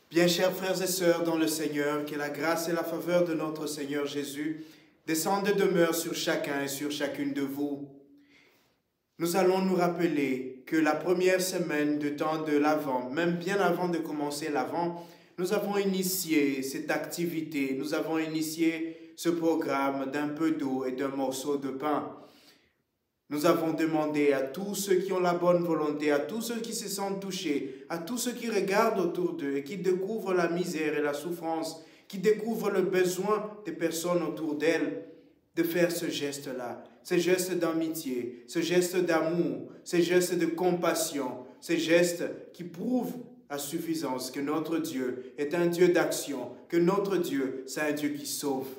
Bien chers frères et sœurs dans le Seigneur, que la grâce et la faveur de notre Seigneur Jésus descendent et demeurent sur chacun et sur chacune de vous. Nous allons nous rappeler que la première semaine du temps de l'Avent, même bien avant de commencer l'Avent, nous avons initié cette activité, nous avons initié ce programme d'un peu d'eau et d'un morceau de pain. Nous avons demandé à tous ceux qui ont la bonne volonté, à tous ceux qui se sentent touchés, à tous ceux qui regardent autour d'eux et qui découvrent la misère et la souffrance, qui découvrent le besoin des personnes autour d'elles, de faire ce geste-là, ce geste d'amitié, ce geste d'amour, ce geste de compassion, ce geste qui prouve à suffisance que notre Dieu est un Dieu d'action, que notre Dieu, c'est un Dieu qui sauve.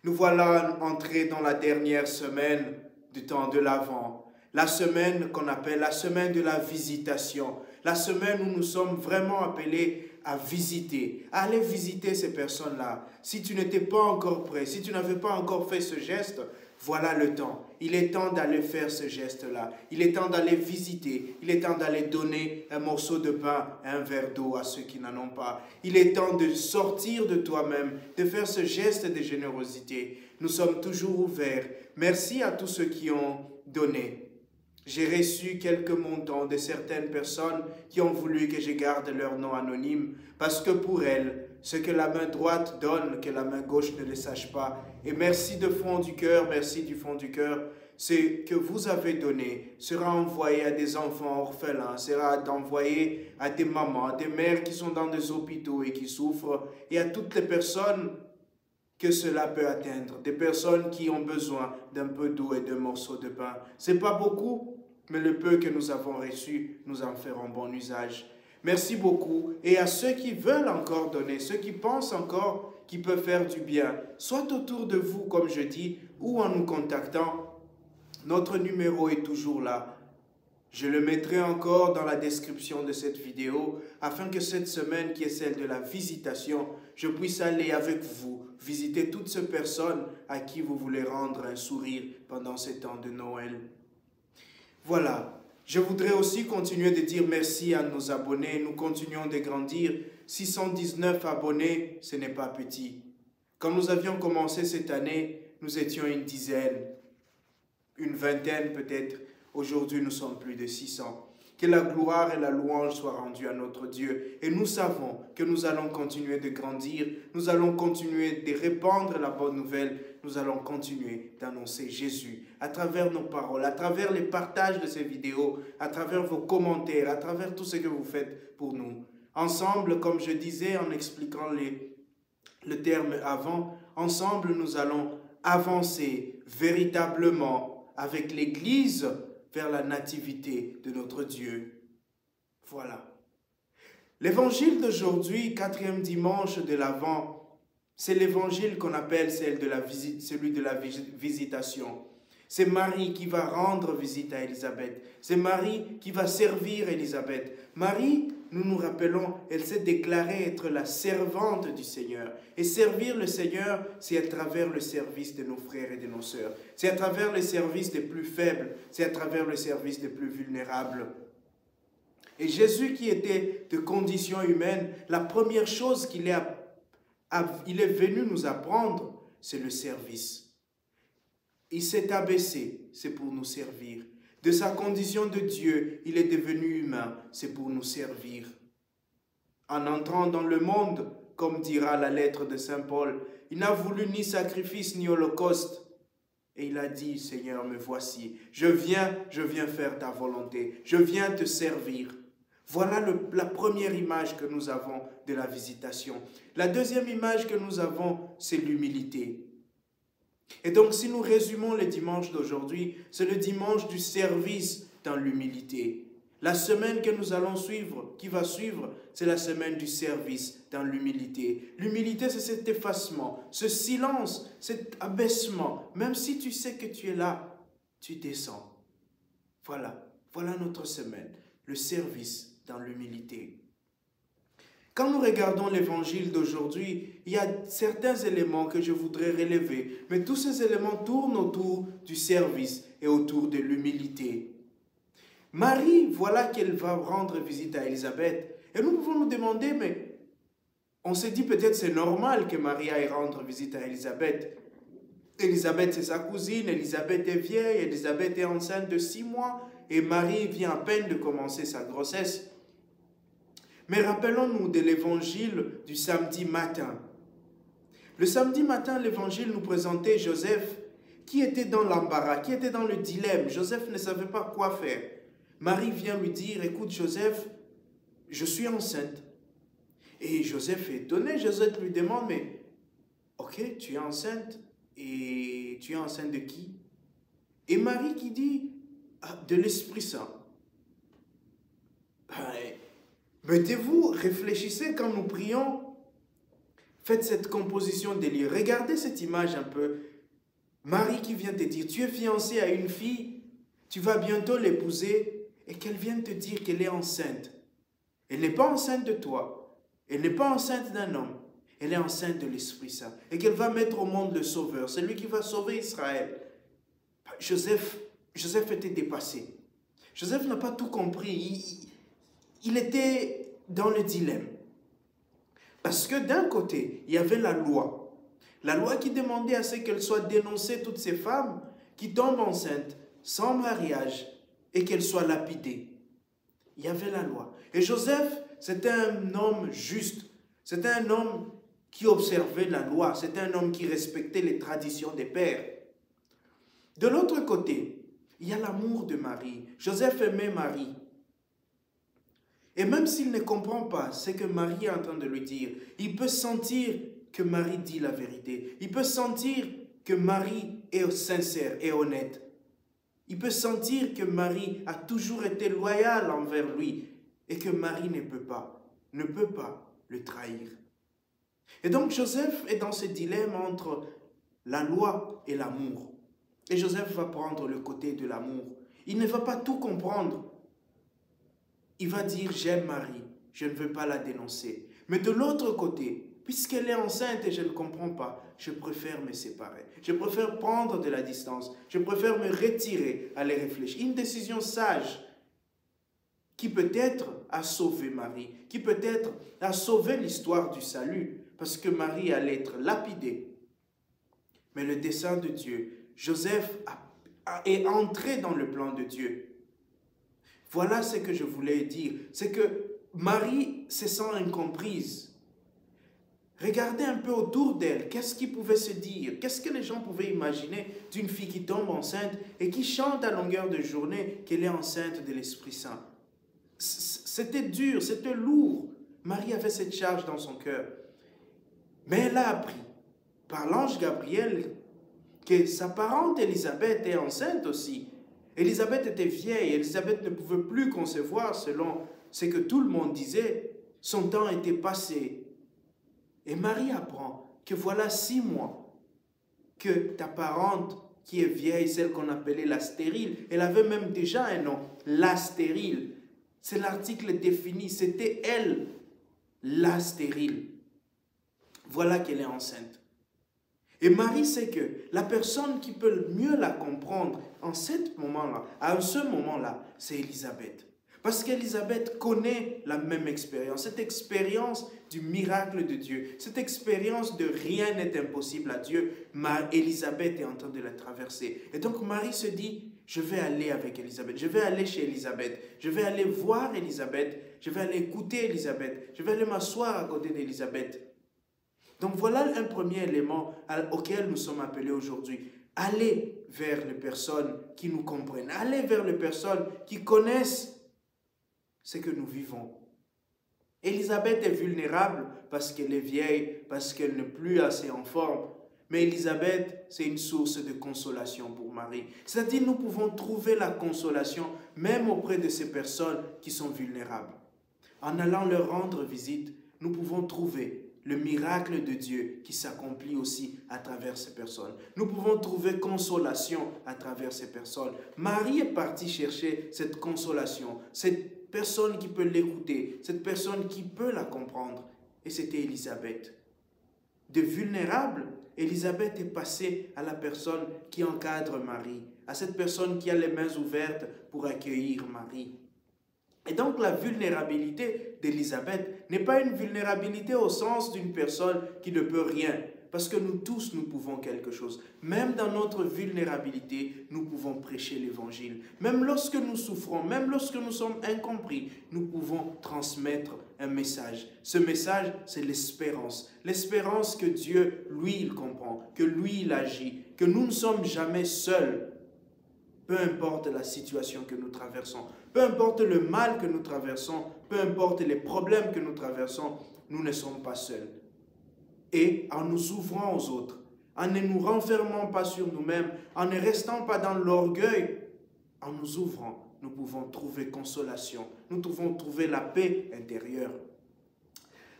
Nous voilà entrés dans la dernière semaine du temps de l'Avent, la semaine qu'on appelle la semaine de la visitation, la semaine où nous sommes vraiment appelés à visiter, à aller visiter ces personnes-là. Si tu n'étais pas encore prêt, si tu n'avais pas encore fait ce geste, voilà le temps. Il est temps d'aller faire ce geste-là. Il est temps d'aller visiter. Il est temps d'aller donner un morceau de pain et un verre d'eau à ceux qui n'en ont pas. Il est temps de sortir de toi-même, de faire ce geste de générosité. Nous sommes toujours ouverts. Merci à tous ceux qui ont donné. J'ai reçu quelques montants de certaines personnes qui ont voulu que je garde leur nom anonyme parce que pour elles, ce que la main droite donne, que la main gauche ne le sache pas. Et merci du fond du cœur, ce que vous avez donné sera envoyé à des enfants orphelins, sera envoyé à des mamans, à des mères qui sont dans des hôpitaux et qui souffrent, et à toutes les personnes que cela peut atteindre, des personnes qui ont besoin d'un peu d'eau et d'un morceau de pain. Ce n'est pas beaucoup, mais le peu que nous avons reçu, nous en ferons bon usage. Merci beaucoup. Et à ceux qui veulent encore donner, ceux qui pensent encore qu'ils peuvent faire du bien, soit autour de vous, comme je dis, ou en nous contactant, notre numéro est toujours là. Je le mettrai encore dans la description de cette vidéo afin que cette semaine qui est celle de la visitation, je puisse aller avec vous, visiter toutes ces personnes à qui vous voulez rendre un sourire pendant ces temps de Noël. Voilà. Je voudrais aussi continuer de dire merci à nos abonnés. Nous continuons de grandir. 619 abonnés, ce n'est pas petit. Quand nous avions commencé cette année, nous étions une dizaine, une vingtaine peut-être. Aujourd'hui, nous sommes plus de 600. Que la gloire et la louange soient rendues à notre Dieu. Et nous savons que nous allons continuer de grandir, nous allons continuer de répandre la bonne nouvelle, nous allons continuer d'annoncer Jésus à travers nos paroles, à travers les partages de ces vidéos, à travers vos commentaires, à travers tout ce que vous faites pour nous. Ensemble, comme je disais en expliquant le terme avant, ensemble nous allons avancer véritablement avec l'Église vers la nativité de notre Dieu. Voilà. L'évangile d'aujourd'hui, 4e dimanche de l'Avent, c'est l'évangile qu'on appelle celui de la visitation. C'est Marie qui va rendre visite à Élisabeth. C'est Marie qui va servir Élisabeth. Marie, nous nous rappelons, elle s'est déclarée être la servante du Seigneur. Et servir le Seigneur, c'est à travers le service de nos frères et de nos sœurs. C'est à travers le service des plus faibles. C'est à travers le service des plus vulnérables. Et Jésus qui était de condition humaine, la première chose qu'il est venu nous apprendre, c'est le service. Il s'est abaissé, c'est pour nous servir. De sa condition de Dieu, il est devenu humain, c'est pour nous servir. En entrant dans le monde, comme dira la lettre de Saint Paul, il n'a voulu ni sacrifice ni holocauste. Et il a dit, Seigneur, me voici, je viens faire ta volonté, je viens te servir. Voilà la première image que nous avons de la visitation. La deuxième image que nous avons, c'est l'humilité. Et donc, si nous résumons le dimanche d'aujourd'hui, c'est le dimanche du service dans l'humilité. La semaine que nous allons suivre, qui va suivre, c'est la semaine du service dans l'humilité. L'humilité, c'est cet effacement, ce silence, cet abaissement. Même si tu sais que tu es là, tu descends. Voilà notre semaine, le service dans l'humilité. Quand nous regardons l'évangile d'aujourd'hui, il y a certains éléments que je voudrais relever, mais tous ces éléments tournent autour du service et autour de l'humilité. Marie, voilà qu'elle va rendre visite à Élisabeth. Et nous pouvons nous demander, mais on se dit peut-être c'est normal que Marie aille rendre visite à Élisabeth. Élisabeth, c'est sa cousine, Élisabeth est vieille, Élisabeth est enceinte de 6 mois, et Marie vient à peine de commencer sa grossesse. Mais rappelons-nous de l'évangile du samedi matin. Le samedi matin, l'évangile nous présentait Joseph qui était dans l'embarras, qui était dans le dilemme. Joseph ne savait pas quoi faire. Marie vient lui dire, écoute Joseph, je suis enceinte. Et Joseph est étonné. Joseph lui demande, mais ok, tu es enceinte. Et tu es enceinte de qui? Et Marie qui dit, de l'Esprit Saint. Mettez-vous, réfléchissez quand nous prions. Faites cette composition des lieux. Regardez cette image un peu. Marie qui vient te dire, tu es fiancée à une fille, tu vas bientôt l'épouser, et qu'elle vienne te dire qu'elle est enceinte. Elle n'est pas enceinte de toi. Elle n'est pas enceinte d'un homme. Elle est enceinte de l'Esprit Saint. Et qu'elle va mettre au monde le Sauveur. C'est lui qui va sauver Israël. Joseph était dépassé. Joseph n'a pas tout compris. Il était dans le dilemme. Parce que d'un côté, il y avait la loi. La loi qui demandait à ce qu'elles soient dénoncées, toutes ces femmes qui tombent enceintes sans mariage et qu'elles soient lapidées. Il y avait la loi. Et Joseph, c'était un homme juste. C'était un homme qui observait la loi. C'était un homme qui respectait les traditions des pères. De l'autre côté, il y a l'amour de Marie. Joseph aimait Marie. Et même s'il ne comprend pas ce que Marie est en train de lui dire, il peut sentir que Marie dit la vérité. Il peut sentir que Marie est sincère et honnête. Il peut sentir que Marie a toujours été loyale envers lui et que Marie ne peut pas le trahir. Et donc Joseph est dans ce dilemme entre la loi et l'amour. Et Joseph va prendre le côté de l'amour. Il ne va pas tout comprendre. Il va dire, j'aime Marie, je ne veux pas la dénoncer. Mais de l'autre côté, puisqu'elle est enceinte et je ne comprends pas, je préfère me séparer. Je préfère prendre de la distance. Je préfère me retirer, aller réfléchir. Une décision sage qui peut-être a sauvé Marie, qui peut-être a sauvé l'histoire du salut, parce que Marie allait être lapidée. Mais le dessein de Dieu, Joseph est entré dans le plan de Dieu. Voilà ce que je voulais dire. C'est que Marie se sent incomprise. Regardez un peu autour d'elle. Qu'est-ce qui pouvait se dire? Qu'est-ce que les gens pouvaient imaginer d'une fille qui tombe enceinte et qui chante à longueur de journée qu'elle est enceinte de l'Esprit Saint? C'était dur, c'était lourd. Marie avait cette charge dans son cœur. Mais elle a appris, par l'ange Gabriel, que sa parente Élisabeth est enceinte aussi. Élisabeth était vieille, Élisabeth ne pouvait plus concevoir selon ce que tout le monde disait. Son temps était passé. Et Marie apprend que voilà 6 mois que ta parente qui est vieille, celle qu'on appelait la stérile, elle avait même déjà un nom, la stérile. C'est l'article défini, c'était elle, la stérile. Voilà qu'elle est enceinte. Et Marie sait que la personne qui peut le mieux la comprendre en ce moment-là, c'est Élisabeth. Parce qu'Élisabeth connaît la même expérience, cette expérience du miracle de Dieu, cette expérience de rien n'est impossible à Dieu. Élisabeth est en train de la traverser. Et donc Marie se dit, je vais aller avec Élisabeth, je vais aller chez Élisabeth, je vais aller voir Élisabeth, je vais aller écouter Élisabeth, je vais aller m'asseoir à côté d'Élisabeth. Donc voilà un premier élément auquel nous sommes appelés aujourd'hui. Aller vers les personnes qui nous comprennent. Aller vers les personnes qui connaissent ce que nous vivons. Élisabeth est vulnérable parce qu'elle est vieille, parce qu'elle n'est plus assez en forme. Mais Élisabeth, c'est une source de consolation pour Marie. C'est-à-dire nous pouvons trouver la consolation même auprès de ces personnes qui sont vulnérables. En allant leur rendre visite, nous pouvons trouver le miracle de Dieu qui s'accomplit aussi à travers ces personnes. Nous pouvons trouver consolation à travers ces personnes. Marie est partie chercher cette consolation, cette personne qui peut l'écouter, cette personne qui peut la comprendre. Et c'était Élisabeth. De vulnérable, Élisabeth est passée à la personne qui encadre Marie, à cette personne qui a les mains ouvertes pour accueillir Marie. Et donc la vulnérabilité d'Élisabeth n'est pas une vulnérabilité au sens d'une personne qui ne peut rien. Parce que nous tous, nous pouvons quelque chose. Même dans notre vulnérabilité, nous pouvons prêcher l'évangile. Même lorsque nous souffrons, même lorsque nous sommes incompris, nous pouvons transmettre un message. Ce message, c'est l'espérance. L'espérance que Dieu, lui, il comprend, que lui, il agit, que nous ne sommes jamais seuls. Peu importe la situation que nous traversons, peu importe le mal que nous traversons, peu importe les problèmes que nous traversons, nous ne sommes pas seuls. Et en nous ouvrant aux autres, en ne nous renfermant pas sur nous-mêmes, en ne restant pas dans l'orgueil, en nous ouvrant, nous pouvons trouver consolation, nous pouvons trouver la paix intérieure.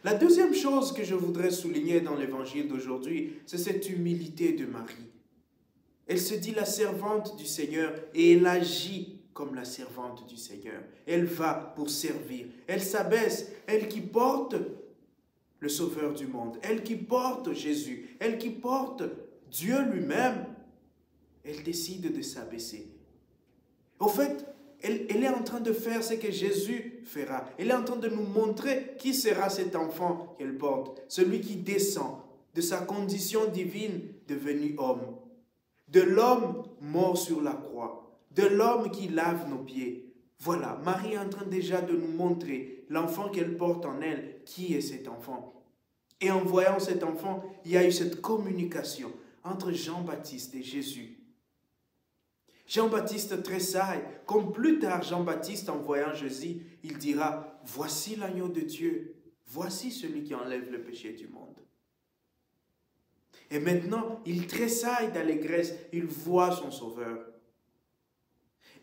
La deuxième chose que je voudrais souligner dans l'évangile d'aujourd'hui, c'est cette humilité de Marie. Elle se dit la servante du Seigneur et elle agit comme la servante du Seigneur. Elle va pour servir, elle s'abaisse, elle qui porte le Sauveur du monde, elle qui porte Jésus, elle qui porte Dieu lui-même, elle décide de s'abaisser. Au fait, elle est en train de faire ce que Jésus fera. Elle est en train de nous montrer qui sera cet enfant qu'elle porte, celui qui descend de sa condition divine devenu homme, de l'homme mort sur la croix, de l'homme qui lave nos pieds. Voilà, Marie est en train déjà de nous montrer l'enfant qu'elle porte en elle, qui est cet enfant. Et en voyant cet enfant, il y a eu cette communication entre Jean-Baptiste et Jésus. Jean-Baptiste tressaille, comme plus tard Jean-Baptiste en voyant Jésus, il dira « Voici l'agneau de Dieu, voici celui qui enlève le péché du monde. » Et maintenant, il tressaille d'allégresse, il voit son Sauveur.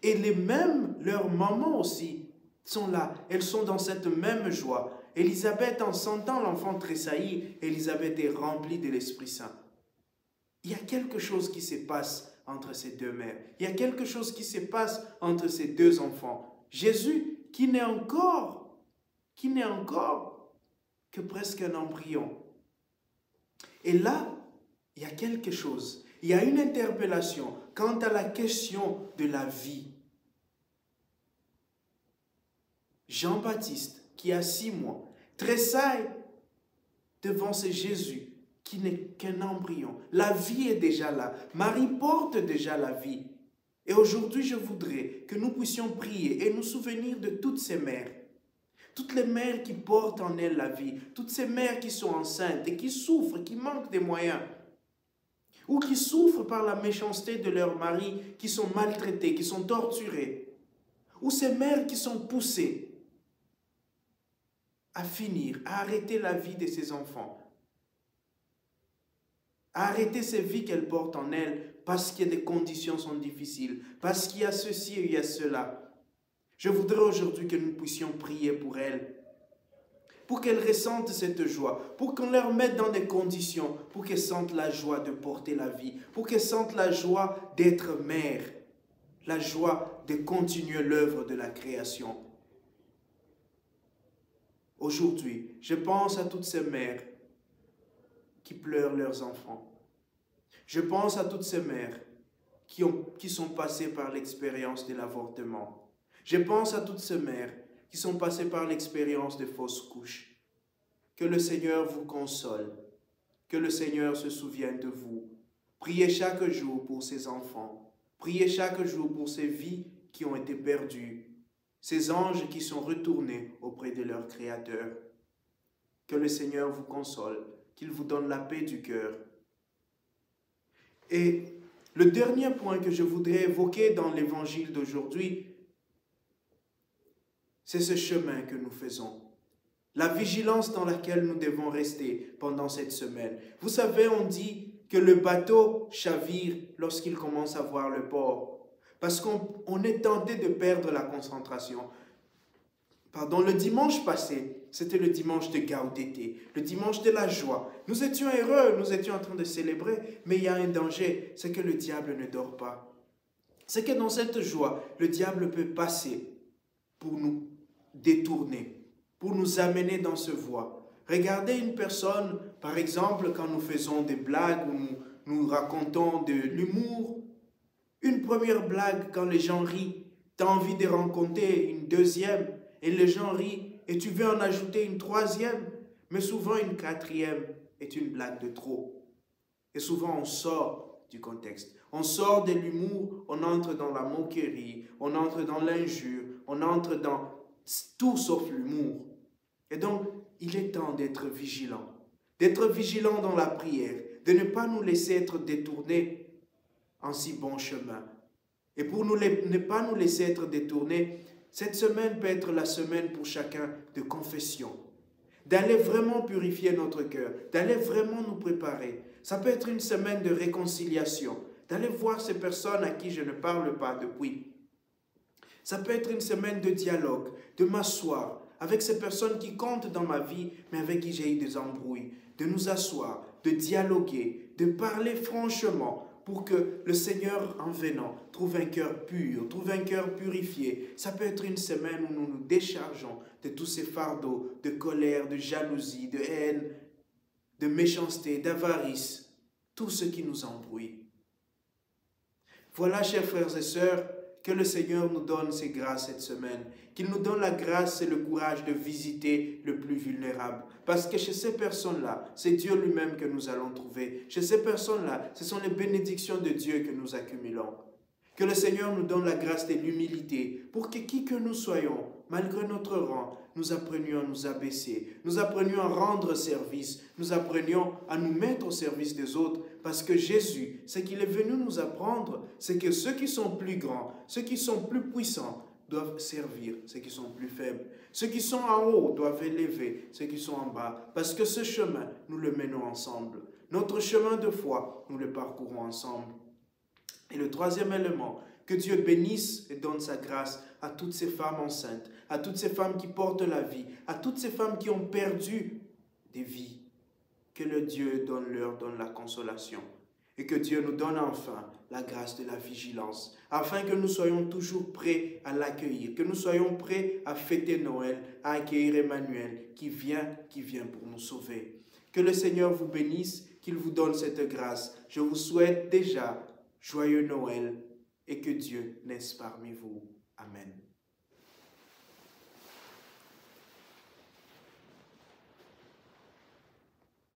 Et leurs mamans aussi sont là, elles sont dans cette même joie. Élisabeth, en sentant l'enfant tressaillir, Élisabeth est remplie de l'Esprit Saint. Il y a quelque chose qui se passe entre ces deux mères. Il y a quelque chose qui se passe entre ces deux enfants. Jésus, qui n'est encore que presque un embryon. Et là, il y a quelque chose. Il y a une interpellation quant à la question de la vie. Jean-Baptiste, qui a 6 mois, tressaille devant ce Jésus qui n'est qu'un embryon. La vie est déjà là. Marie porte déjà la vie. Et aujourd'hui, je voudrais que nous puissions prier et nous souvenir de toutes ces mères. Toutes les mères qui portent en elles la vie. Toutes ces mères qui sont enceintes et qui souffrent, qui manquent des moyens. Ou qui souffrent par la méchanceté de leurs maris, qui sont maltraités, qui sont torturés. Ou ces mères qui sont poussées à finir, à arrêter la vie de ses enfants. À arrêter ces vies qu'elles portent en elles parce que des conditions sont difficiles, parce qu'il y a ceci et il y a cela. Je voudrais aujourd'hui que nous puissions prier pour elles, pour qu'elles ressentent cette joie, pour qu'on leur mette dans des conditions, pour qu'elles sentent la joie de porter la vie, pour qu'elles sentent la joie d'être mères, la joie de continuer l'œuvre de la création. Aujourd'hui, je pense à toutes ces mères qui pleurent leurs enfants. Je pense à toutes ces mères qui sont passées par l'expérience de l'avortement. Je pense à toutes ces mères qui sont passées par l'expérience des fausses couches. Que le Seigneur vous console, que le Seigneur se souvienne de vous. Priez chaque jour pour ces enfants. Priez chaque jour pour ces vies qui ont été perdues, ces anges qui sont retournés auprès de leur Créateur. Que le Seigneur vous console, qu'il vous donne la paix du cœur. Et le dernier point que je voudrais évoquer dans l'évangile d'aujourd'hui, c'est ce chemin que nous faisons. La vigilance dans laquelle nous devons rester pendant cette semaine. Vous savez, on dit que le bateau chavire lorsqu'il commence à voir le port. Parce qu'on est tenté de perdre la concentration. Le dimanche passé, c'était le dimanche de Gaudété, le dimanche de la joie. Nous étions heureux, nous étions en train de célébrer, mais il y a un danger, c'est que le diable ne dort pas. C'est que dans cette joie, le diable peut passer pour nous détourner, pour nous amener dans ce voie. Regardez une personne, par exemple, quand nous faisons des blagues ou nous racontons de l'humour, une première blague, quand les gens rient, tu as envie de rencontrer une deuxième. Et les gens rient et tu veux en ajouter une troisième, mais souvent une quatrième est une blague de trop. Et souvent on sort du contexte. On sort de l'humour, on entre dans la moquerie, on entre dans l'injure, on entre dans tout sauf l'humour. Et donc, il est temps d'être vigilant dans la prière, de ne pas nous laisser être détournés en si bon chemin. Et pour ne pas nous laisser être détournés, cette semaine peut être la semaine pour chacun de confession, d'aller vraiment purifier notre cœur, d'aller vraiment nous préparer. Ça peut être une semaine de réconciliation, d'aller voir ces personnes à qui je ne parle pas depuis. Ça peut être une semaine de dialogue, de m'asseoir avec ces personnes qui comptent dans ma vie, mais avec qui j'ai eu des embrouilles, de nous asseoir, de dialoguer, de parler franchement pour que le Seigneur, en venant, trouve un cœur pur, trouve un cœur purifié. Ça peut être une semaine où nous nous déchargeons de tous ces fardeaux de colère, de jalousie, de haine, de méchanceté, d'avarice, tout ce qui nous embrouille. Voilà, chers frères et sœurs, que le Seigneur nous donne ses grâces cette semaine, qu'il nous donne la grâce et le courage de visiter le plus vulnérable. Parce que chez ces personnes-là, c'est Dieu lui-même que nous allons trouver. Chez ces personnes-là, ce sont les bénédictions de Dieu que nous accumulons. Que le Seigneur nous donne la grâce de l'humilité pour que qui que nous soyons, malgré notre rang, nous apprenions à nous abaisser, nous apprenions à rendre service, nous apprenions à nous mettre au service des autres, parce que Jésus, ce qu'il est venu nous apprendre, c'est que ceux qui sont plus grands, ceux qui sont plus puissants, doivent servir ceux qui sont plus faibles. Ceux qui sont en haut doivent élever ceux qui sont en bas, parce que ce chemin, nous le menons ensemble. Notre chemin de foi, nous le parcourons ensemble. Et le troisième élément, que Dieu bénisse et donne sa grâce à toutes ces femmes enceintes, à toutes ces femmes qui portent la vie, à toutes ces femmes qui ont perdu des vies. Que le Dieu donne la consolation. Et que Dieu nous donne enfin la grâce de la vigilance, afin que nous soyons toujours prêts à l'accueillir, que nous soyons prêts à fêter Noël, à accueillir Emmanuel qui vient pour nous sauver. Que le Seigneur vous bénisse, qu'il vous donne cette grâce. Je vous souhaite déjà joyeux Noël et que Dieu naisse parmi vous. Amen.